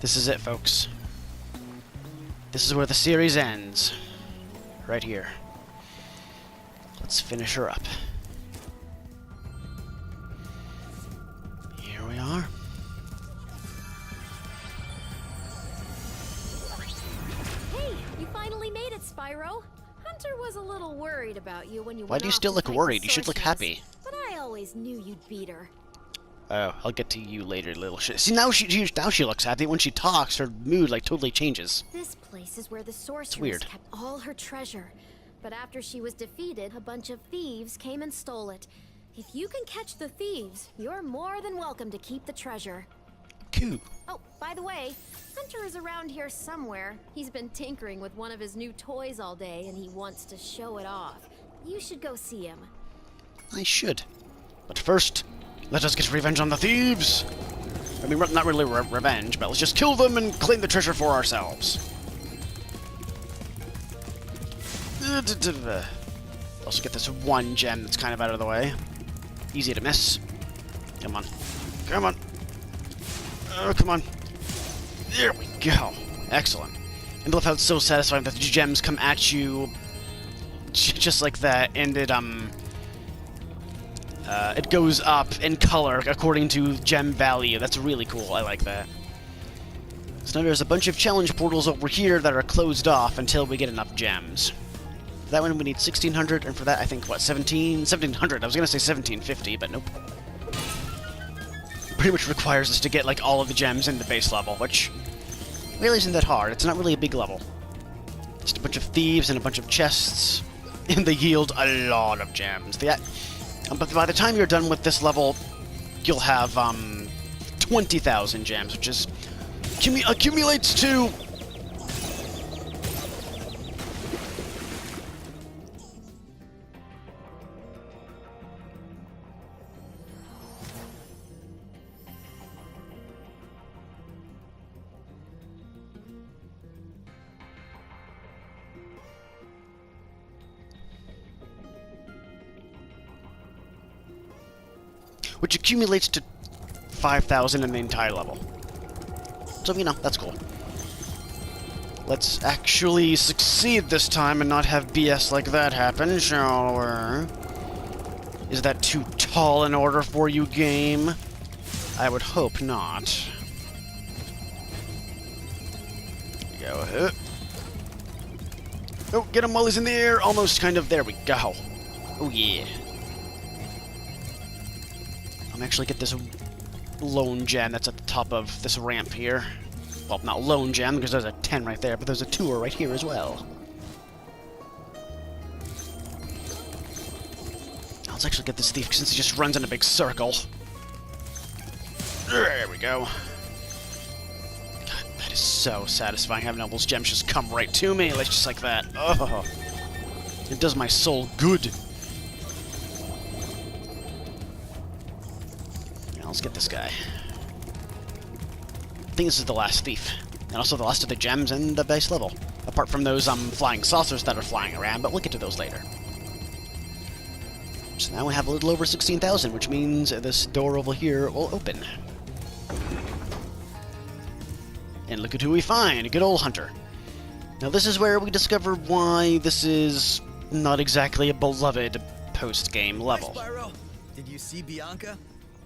This is it, folks. This is where the series ends. Right here. Let's finish her up. Here we are. Hey, you finally made it, Spyro. Hunter was a little worried about you when you Why do you still look worried? You should look happy. But I always knew you'd beat her. Oh, I'll get to you later, little shit. See, now she looks happy. When she talks, her mood, like, totally changes. This place is where the sorceress kept all her treasure. But after she was defeated, a bunch of thieves came and stole it. If you can catch the thieves, you're more than welcome to keep the treasure. Cool. Oh, by the way, Hunter is around here somewhere. He's been tinkering with one of his new toys all day, and he wants to show it off. You should go see him. I should. But first, let us get revenge on the thieves! I mean, not really revenge, but let's just kill them and claim the treasure for ourselves. Also get this one gem that's kind of out of the way. Easy to miss. Come on. Come on. Oh, come on. There we go. Excellent. And I love how it's so satisfying that the gems come at you just like that, and it goes up in color according to gem value. That's really cool. I like that. So now there's a bunch of challenge portals over here that are closed off until we get enough gems. For that one we need 1600, and for that I think, what, 1700? I was going to say 1750, but nope. Pretty much requires us to get, like, all of the gems in the base level, which really isn't that hard. It's not really a big level. Just a bunch of thieves and a bunch of chests, and they yield a lot of gems. But by the time you're done with this level, you'll have 20,000 gems, which is accumulates to which accumulates to 5,000 in the entire level. So, you know, that's cool. Let's actually succeed this time and not have BS like that happen, shall we? Is that too tall an order for you, game? I would hope not. Go ahead. Oh, get him while he's in the air! Almost kind of, there we go. Oh, yeah. I'm actually get this lone gem that's at the top of this ramp here. Well, not lone gem, because there's a 10 right there, but there's a tour right here as well. Let's actually get this thief, since he just runs in a big circle. There we go. God, that is so satisfying, having all those gems just come right to me, like, just like that. Oh, it does my soul good. Let's get this guy. I think this is the last thief. And also the last of the gems in the base level. Apart from those flying saucers that are flying around, but we'll get to those later. So now we have a little over 16,000, which means this door over here will open. And look at who we find, a good old Hunter. Now this is where we discover why this is not exactly a beloved post-game level. Hi, Spyro. Did you see Bianca?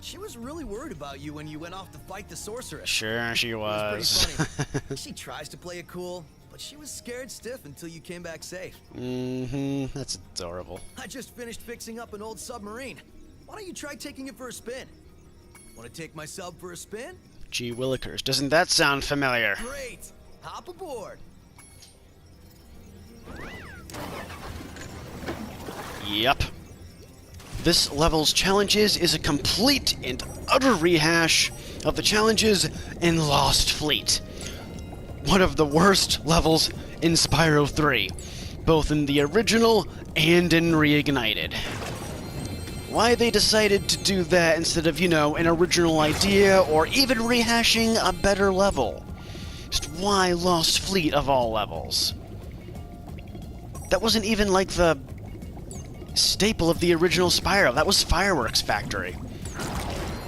She was really worried about you when you went off to fight the sorceress. Sure, she was. It was pretty funny. She tries to play it cool, but she was scared stiff until you came back safe. Mm-hmm. That's adorable. I just finished fixing up an old submarine. Why don't you try taking it for a spin? Want to take my sub for a spin? Gee willikers, doesn't that sound familiar? Great! Hop aboard! Yep. This level's challenges is a complete and utter rehash of the challenges in Lost Fleet. One of the worst levels in Spyro 3, both in the original and in Reignited. Why they decided to do that instead of, you know, an original idea or even rehashing a better level? Just why Lost Fleet of all levels? That wasn't even like the staple of the original Spyro. That was Fireworks Factory.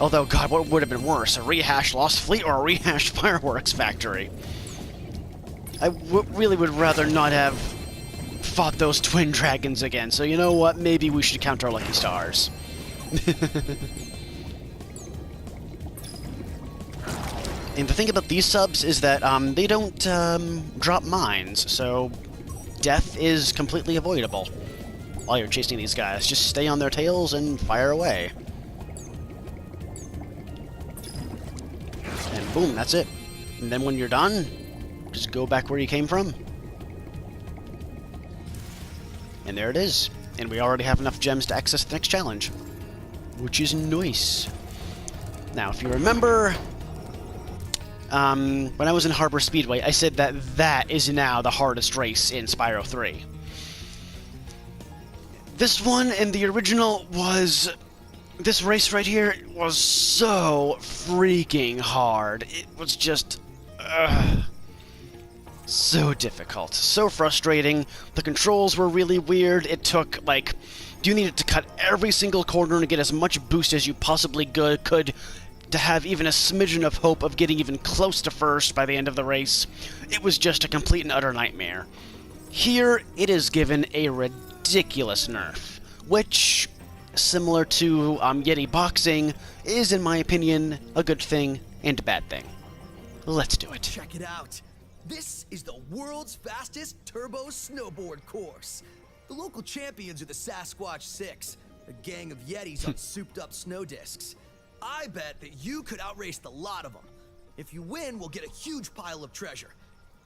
Although, God, what would have been worse? A rehashed Lost Fleet or a rehashed Fireworks Factory? I really would rather not have fought those twin dragons again, so you know what? Maybe we should count our lucky stars. And the thing about these subs is that they don't drop mines, so death is completely avoidable while you're chasing these guys. Just stay on their tails and fire away. And boom, that's it. And then when you're done, just go back where you came from. And there it is. And we already have enough gems to access the next challenge, which is nice. Now, if you remember, when I was in Harbor Speedway, I said that that is now the hardest race in Spyro 3. This one in the original was... This race right here was so freaking hard. It was just... so difficult. So frustrating. The controls were really weird. It took, like... You needed to cut every single corner and get as much boost as you possibly could to have even a smidgen of hope of getting even close to first by the end of the race. It was just a complete and utter nightmare. Here, it is given a ridiculous nerf, which, similar to Yeti boxing, is, in my opinion, a good thing and a bad thing. Let's do it. Check it out. This is the world's fastest turbo snowboard course. The local champions are the Sasquatch 6, a gang of Yetis on souped-up snow discs. I bet that you could outrace the lot of them. If you win, we'll get a huge pile of treasure.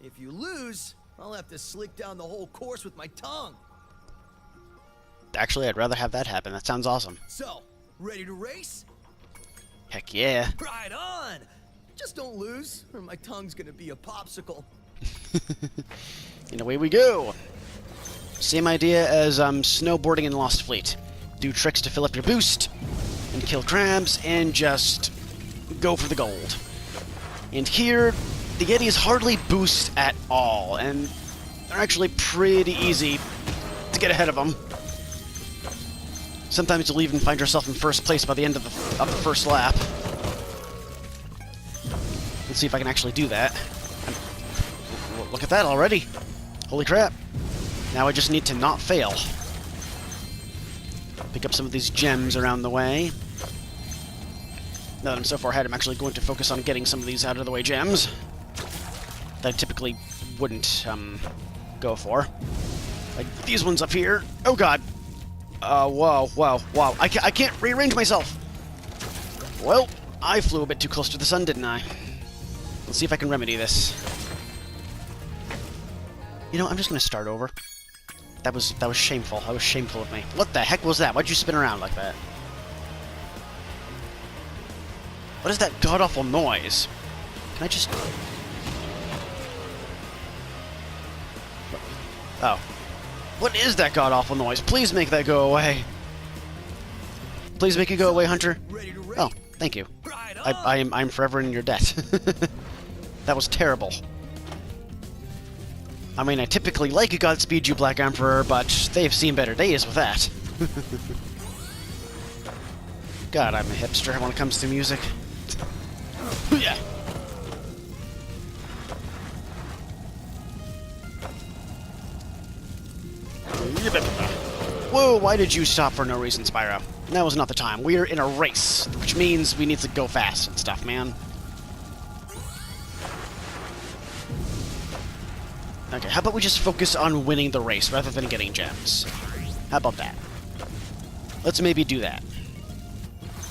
If you lose, I'll have to slick down the whole course with my tongue. Actually, I'd rather have that happen. That sounds awesome. So, ready to race? Heck yeah. Right on! Just don't lose, or my tongue's gonna be a popsicle. And away we go. Same idea as snowboarding in Lost Fleet. Do tricks to fill up your boost, and kill crabs, and just go for the gold. And here, the Yetis hardly boost at all, and they're actually pretty easy to get ahead of them. Sometimes you'll even find yourself in first place by the end of the first lap. Let's see if I can actually do that. Look at that already. Holy crap. Now I just need to not fail. Pick up some of these gems around the way. Now that I'm so far ahead, I'm actually going to focus on getting some of these out of the way gems that I typically wouldn't go for. Like these ones up here. Oh god. Whoa. I can't rearrange myself. Well, I flew a bit too close to the sun, didn't I? Let's see if I can remedy this. You know, I'm just gonna start over. That was shameful. That was shameful of me. What the heck was that? Why'd you spin around like that? What is that god-awful noise? Can I just... Oh. What is that god-awful noise? Please make that go away. Please make it go away, Hunter. Oh, thank you. I'm forever in your debt. That was terrible. I mean, I typically like a Godspeed You Black Emperor, but they've seen better days with that. God, I'm a hipster when it comes to music. Yeah. Whoa, why did you stop for no reason, Spyro? That was not the time. We're in a race, which means we need to go fast and stuff, man. Okay, how about we just focus on winning the race rather than getting gems? How about that? Let's maybe do that.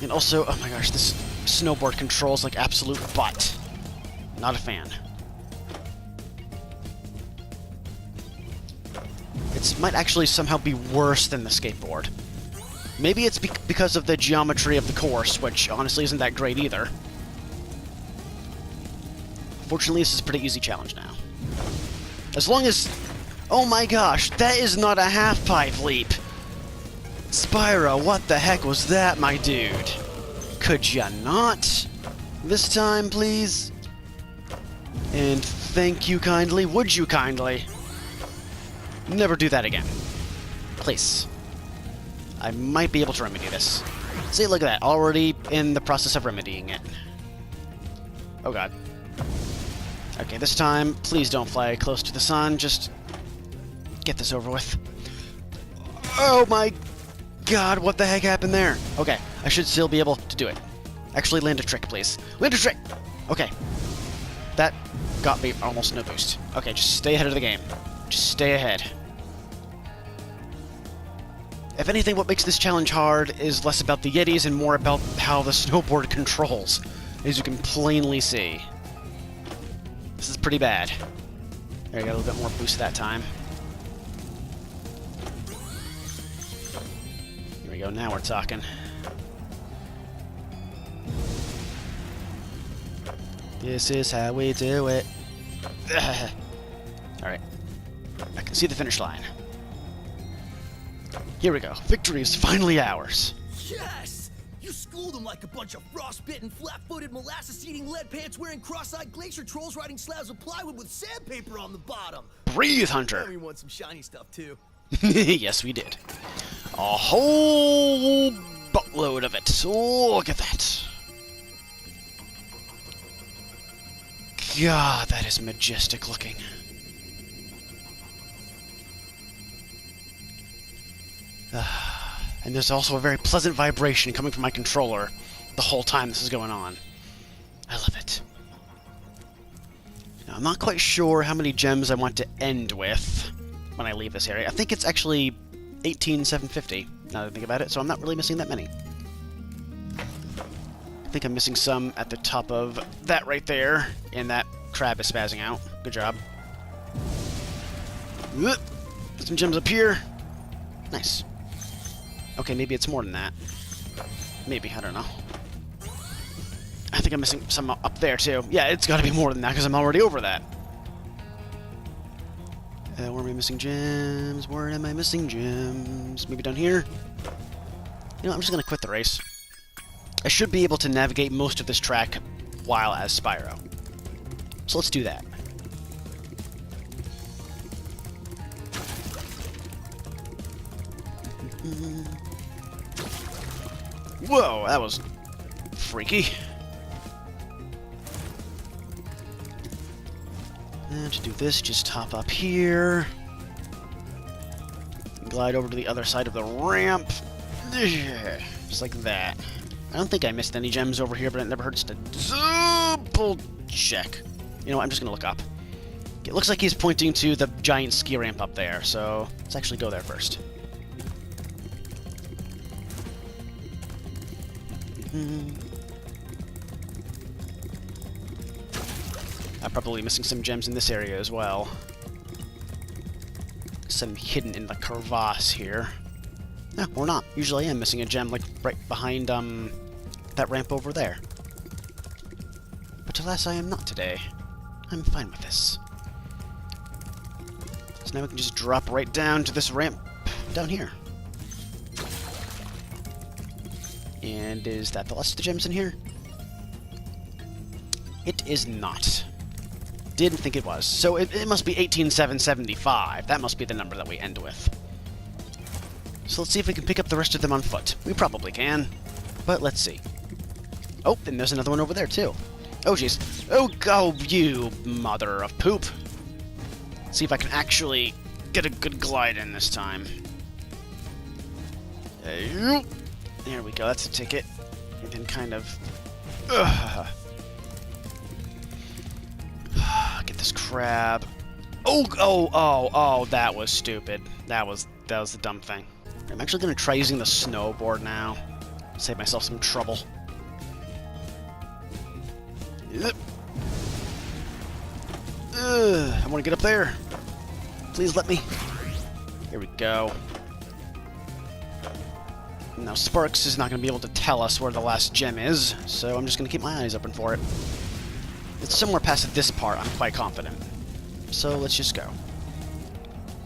And also, oh my gosh, this snowboard controls like absolute butt. Not a fan. It might actually somehow be worse than the skateboard. Maybe it's because of the geometry of the course, which honestly isn't that great either. Fortunately, this is a pretty easy challenge now. As long as... Oh my gosh, that is not a half-pipe leap! Spyro, what the heck was that, my dude? Could ya not? This time, please? And thank you kindly, would you kindly? Never do that again. Please. I might be able to remedy this. See, look at that. Already in the process of remedying it. Oh god. Okay, this time, please don't fly close to the sun. Just get this over with. Oh my god, what the heck happened there? Okay, I should still be able to do it. Actually, land a trick, please. Land a trick! Okay. That got me almost no boost. Okay, just stay ahead of the game. Just stay ahead. If anything, what makes this challenge hard is less about the Yetis and more about how the snowboard controls, as you can plainly see. This is pretty bad. There, I got a little bit more boost that time. Here we go, now we're talking. This is how we do it. Alright. I can see the finish line. Here we go. Victory is finally ours. Yes! You schooled them like a bunch of frostbitten, flat-footed, molasses-eating, lead-pants-wearing, cross-eyed glacier trolls riding slabs of plywood with sandpaper on the bottom. Breathe, Hunter! And we want some shiny stuff, too. Yes, we did. A whole buttload of it. Look at that. God, that is majestic looking. And there's also a very pleasant vibration coming from my controller the whole time this is going on. I love it. Now, I'm not quite sure how many gems I want to end with when I leave this area. I think it's actually 18,750, now that I think about it, so I'm not really missing that many. I think I'm missing some at the top of that right there, and that crab is spazzing out. Good job. Some gems up here. Nice. Okay, maybe it's more than that. Maybe, I don't know. I think I'm missing some up there, too. Yeah, it's gotta be more than that, because I'm already over that. Where am I missing gems? Where am I missing gems? Maybe down here? You know, I'm just gonna quit the race. I should be able to navigate most of this track while as Spyro. So let's do that. Whoa, that was freaky. And to do this, just hop up here. Glide over to the other side of the ramp. Just like that. I don't think I missed any gems over here, but it never hurts to double check. You know what, I'm just gonna look up. It looks like he's pointing to the giant ski ramp up there, so let's actually go there first. I'm probably missing some gems in this area as well. Some hidden in the crevasse here. No, or not. Usually I am missing a gem, like, right behind, that ramp over there. But alas, I am not today. I'm fine with this. So now we can just drop right down to this ramp down here. And is that the last of the gems in here? It is not. Didn't think it was. So it must be 18,775. That must be the number that we end with. So let's see if we can pick up the rest of them on foot. We probably can. But let's see. Oh, and there's another one over there, too. Oh, jeez. Oh, go, you mother of poop. Let's see if I can actually get a good glide in this time. There we go, that's a ticket. And then kind of... Get this crab. Oh, that was stupid. That was the dumb thing. I'm actually going to try using the snowboard now. Save myself some trouble. I want to get up there. Please let me. Here we go. Now, Sparks is not going to be able to tell us where the last gem is, so I'm just going to keep my eyes open for it. It's somewhere past this part, I'm quite confident. So, let's just go.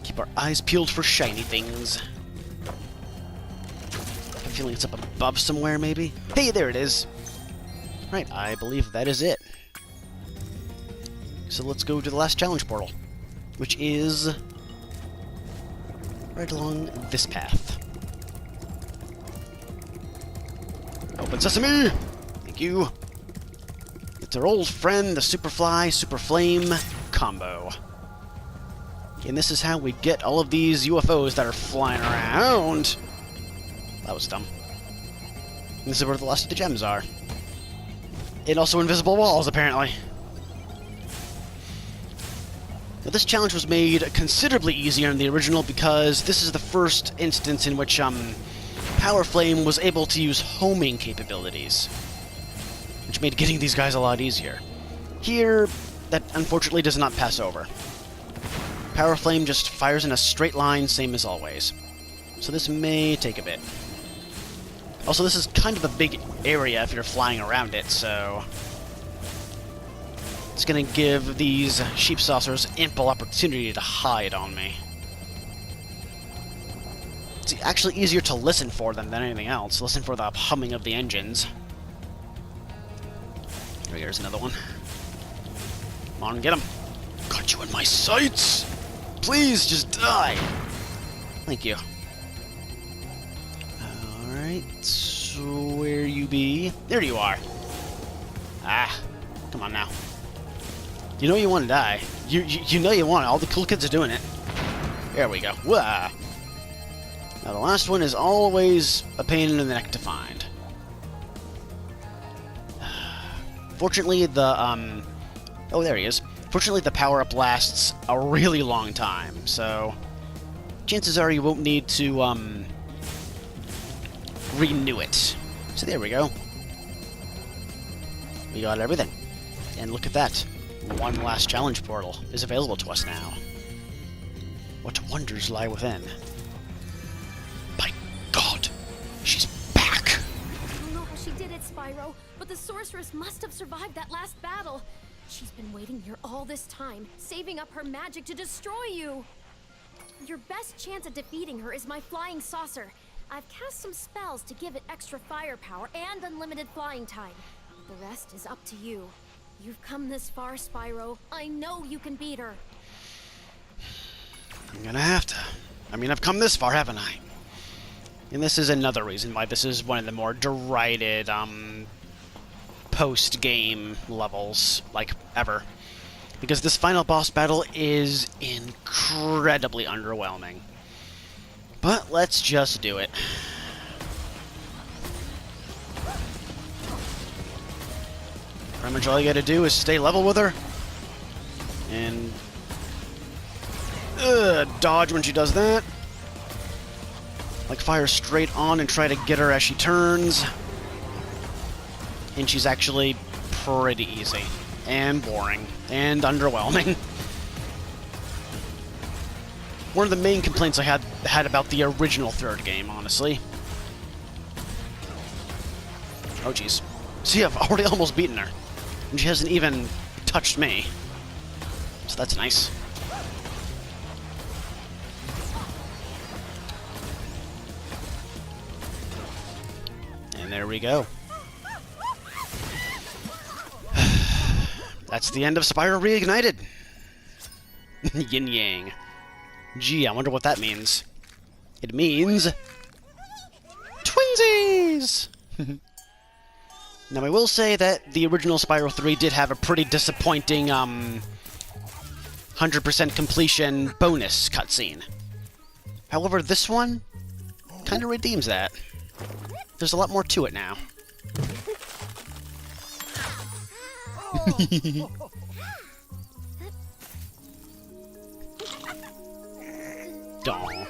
Keep our eyes peeled for shiny things. I have a feeling it's up above somewhere, maybe? Hey, there it is! Right, I believe that is it. So let's go to the last challenge portal, which is right along this path. Open sesame! Thank you. It's our old friend, the Superfly, Super Flame combo. And this is how we get all of these UFOs that are flying around. That was dumb. And this is where the last of the gems are. And also invisible walls, apparently. Now, this challenge was made considerably easier in the original because this is the first instance in which Power Flame was able to use homing capabilities, which made getting these guys a lot easier. Here, that unfortunately does not pass over. Power Flame just fires in a straight line, same as always. So this may take a bit. Also, this is kind of a big area if you're flying around it, so it's going to give these sheep saucers ample opportunity to hide on me. It's actually easier to listen for them than anything else. Listen for the humming of the engines. Here's another one. Come on, get him. Got you in my sights! Please, just die! Thank you. Alright, so where you be? There you are! Ah, come on now. You know you want to die. You know you want it. All the cool kids are doing it. There we go. Wah! Now the last one is always a pain in the neck to find. Fortunately, the, oh, there he is. Fortunately, the power-up lasts a really long time, so chances are you won't need to, renew it. So there we go. We got everything. And look at that. One last challenge portal is available to us now. What wonders lie within? By God, she's back! I don't know how she did it, Spyro, but the sorceress must have survived that last battle. She's been waiting here all this time, saving up her magic to destroy you. Your best chance at defeating her is my flying saucer. I've cast some spells to give it extra firepower and unlimited flying time. The rest is up to you. You've come this far, Spyro. I know you can beat her. I'm gonna have to. I mean, I've come this far, haven't I? And this is another reason why this is one of the more derided, post-game levels, like, ever. Because this final boss battle is incredibly underwhelming. But let's just do it. Pretty much all you gotta do is stay level with her. And dodge when she does that. Like, fire straight on and try to get her as she turns. And she's actually pretty easy. And boring. And underwhelming. One of the main complaints I had about the original third game, honestly. Oh, jeez. See, I've already almost beaten her. And she hasn't even touched me. So that's nice. And there we go. That's the end of Spyro Reignited. Yin-yang. Gee, I wonder what that means. It means twinsies! Now, I will say that the original Spyro 3 did have a pretty disappointing, 100% completion bonus cutscene. However, this one kind of redeems that. There's a lot more to it now. Aw.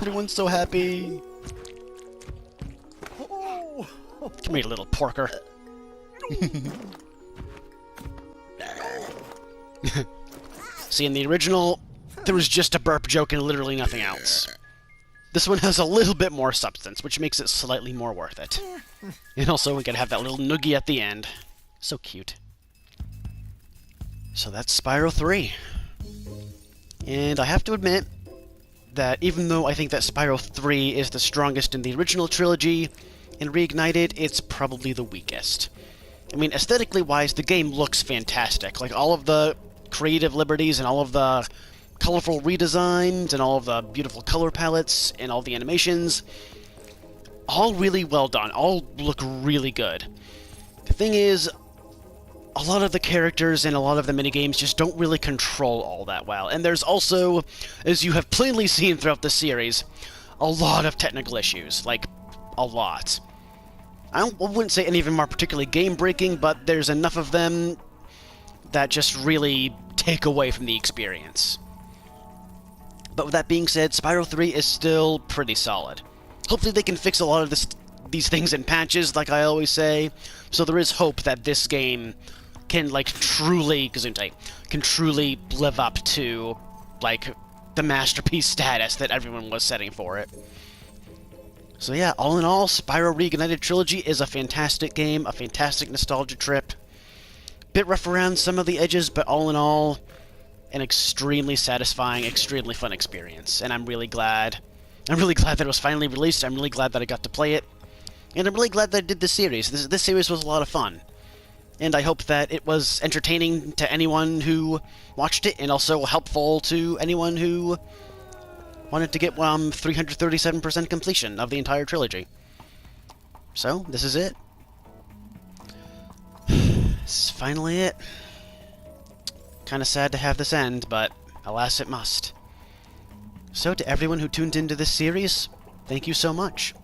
Everyone's so happy. Come here, little porker. See, in the original, there was just a burp joke and literally nothing else. This one has a little bit more substance, which makes it slightly more worth it. And also, we can have that little noogie at the end. So cute. So that's Spyro 3. And I have to admit that even though I think that Spyro 3 is the strongest in the original trilogy, in Reignited, it's probably the weakest. I mean, aesthetically wise, the game looks fantastic. Like, all of the creative liberties and all of the colorful redesigns and all of the beautiful color palettes and all the animations, all really well done, all look really good. The thing is, a lot of the characters and a lot of the minigames just don't really control all that well. And there's also, as you have plainly seen throughout the series, a lot of technical issues. Like, a lot. I wouldn't say any of them are particularly game-breaking, but there's enough of them that just really take away from the experience. But with that being said, Spyro 3 is still pretty solid. Hopefully they can fix a lot of these things in patches, like I always say, so there is hope that this game can, like, truly, Gesundheit, can truly live up to, like, the masterpiece status that everyone was setting for it. So yeah, all in all, Spyro Reignited Trilogy is a fantastic game, a fantastic nostalgia trip. Bit rough around some of the edges, but all in all, an extremely satisfying, extremely fun experience. And I'm really glad that it was finally released. I'm really glad that I got to play it. And I'm really glad that I did this series. This series was a lot of fun. And I hope that it was entertaining to anyone who watched it, and also helpful to anyone who wanted to get 337% completion of the entire trilogy. So, this is it. This is finally it. Kinda sad to have this end, but alas it must. So, to everyone who tuned into this series, thank you so much.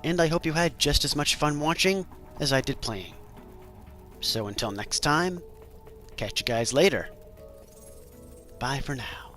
And I hope you had just as much fun watching as I did playing. So until next time, catch you guys later. Bye for now.